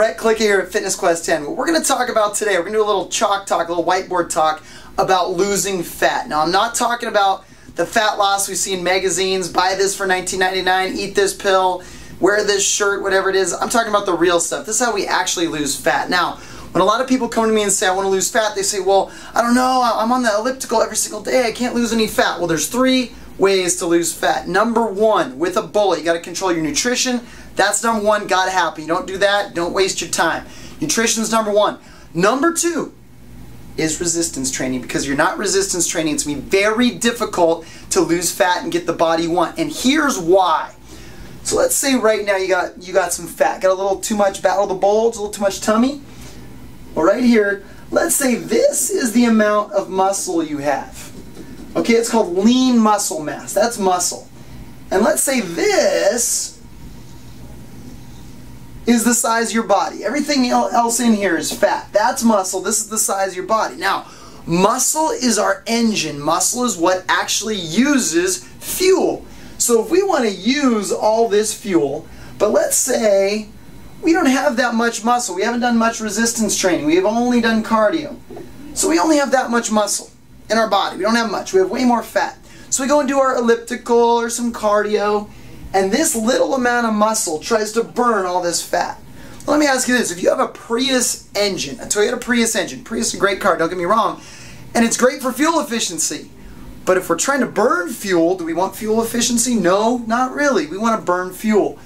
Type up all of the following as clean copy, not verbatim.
Brett Klika here at Fitness Quest 10. What we're going to talk about today, we're going to do a little chalk talk, a little whiteboard talk about losing fat. Now, I'm not talking about the fat loss we see in magazines, buy this for $19.99, eat this pill, wear this shirt, whatever it is. I'm talking about the real stuff. This is how we actually lose fat. Now, when a lot of people come to me and say, I want to lose fat, they say, well, I don't know, I'm on the elliptical every single day, I can't lose any fat. Well, there's 3 ways to lose fat. Number 1, with a bullet, you got to control your nutrition. That's number 1, gotta happen. You don't do that, don't waste your time. Nutrition's number 1. Number 2 is resistance training, because you're not resistance training, it's going to be very difficult to lose fat and get the body you want. And here's why. So let's say right now you got some fat, got a little too much battle of the bulge, a little too much tummy. Well, right here, let's say this is the amount of muscle you have. Okay, it's called lean muscle mass. That's muscle. And let's say this is the size of your body. Everything else in here is fat. That's muscle. This is the size of your body. Now, muscle is our engine. Muscle is what actually uses fuel. So if we want to use all this fuel, but let's say we don't have that much muscle. We haven't done much resistance training. We have only done cardio. So we only have that much muscle in our body. We don't have much. We have way more fat. So we go and do our elliptical or some cardio, and this little amount of muscle tries to burn all this fat. Well, let me ask you this. If you have a Prius engine, a Toyota Prius engine, Prius is a great car, don't get me wrong, and it's great for fuel efficiency. But if we're trying to burn fuel, do we want fuel efficiency? No, not really. We want to burn fuel.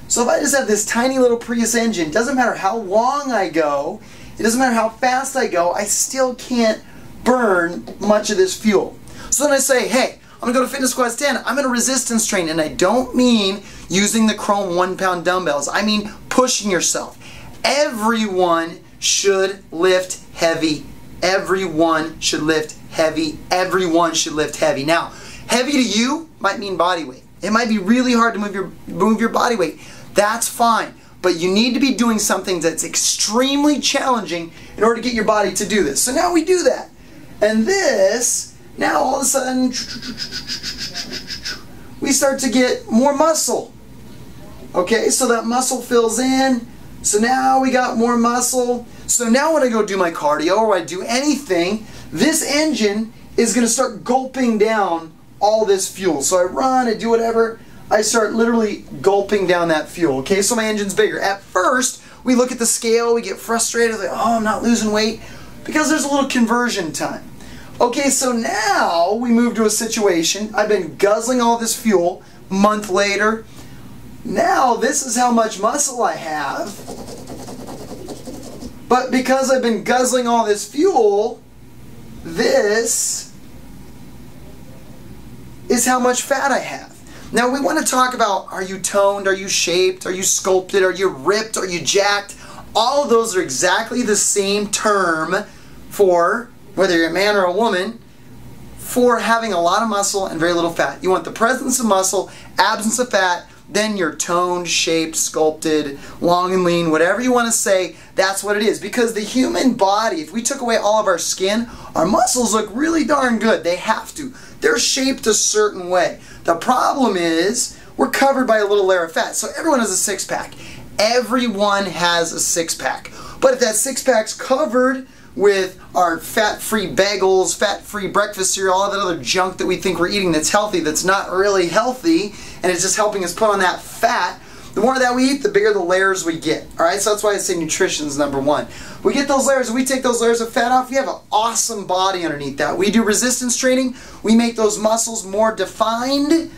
So if I just have this tiny little Prius engine, it doesn't matter how long I go, it doesn't matter how fast I go, I still can't burn much of this fuel. So then I say, hey, I'm going to go to Fitness Quest 10, I'm going to resistance train, and I don't mean using the chrome 1-pound dumbbells. I mean pushing yourself. Everyone should lift heavy. Everyone should lift heavy. Everyone should lift heavy. Now, heavy to you might mean body weight. It might be really hard to move your body weight. That's fine. But you need to be doing something that's extremely challenging in order to get your body to do this. So now we do that. And this, now all of a sudden, we start to get more muscle. Okay, so that muscle fills in. So now we got more muscle. So now when I go do my cardio or I do anything, this engine is going to start gulping down all this fuel. So I run, I do whatever, I start literally gulping down that fuel. Okay, so my engine's bigger. At first, we look at the scale, we get frustrated, like, oh, I'm not losing weight, because there's a little conversion time. Okay, so now we move to a situation, I've been guzzling all this fuel, a month later, now this is how much muscle I have, but because I've been guzzling all this fuel, this is how much fat I have. Now we want to talk about, are you toned, are you shaped, are you sculpted, are you ripped, are you jacked? All of those are exactly the same term for, whether you're a man or a woman, for having a lot of muscle and very little fat. You want the presence of muscle, absence of fat, then you're toned, shaped, sculpted, long and lean, whatever you want to say, that's what it is. Because the human body, if we took away all of our skin, our muscles look really darn good. They have to. They're shaped a certain way. The problem is, we're covered by a little layer of fat. So everyone has a six-pack. Everyone has a six-pack. But if that six-pack's covered with our fat-free bagels, fat-free breakfast cereal, all that other junk that we think we're eating that's healthy, that's not really healthy, and it's just helping us put on that fat, the more that we eat, the bigger the layers we get. Alright, so that's why I say nutrition is number 1. We get those layers, we take those layers of fat off, we have an awesome body underneath that. We do resistance training, we make those muscles more defined,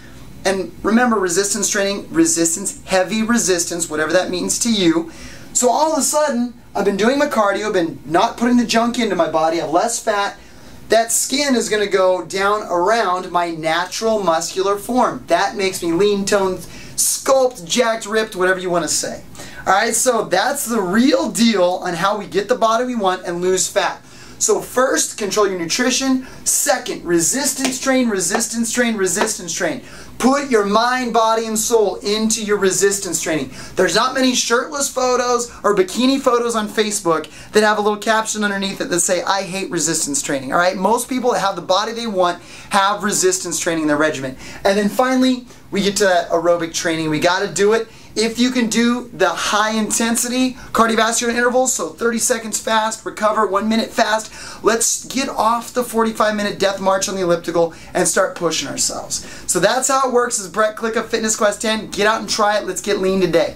and remember resistance training, resistance, heavy resistance, whatever that means to you. So all of a sudden, I've been doing my cardio, I've been not putting the junk into my body, I have less fat. That skin is going to go down around my natural muscular form. That makes me lean, toned, sculpt, jacked, ripped, whatever you want to say. Alright, so that's the real deal on how we get the body we want and lose fat. So first, control your nutrition. Second, resistance train, resistance train, resistance train. Put your mind, body, and soul into your resistance training. There's not many shirtless photos or bikini photos on Facebook that have a little caption underneath it that say, I hate resistance training. All right? Most people that have the body they want have resistance training in their regimen. And then finally, we get to that aerobic training. We got to do it If you can do the high intensity cardiovascular intervals, so 30 seconds fast, recover, 1 minute fast, let's get off the 45-minute death march on the elliptical and start pushing ourselves. So that's how it works. This is Brett Klika, Fitness Quest 10. Get out and try it. Let's get lean today.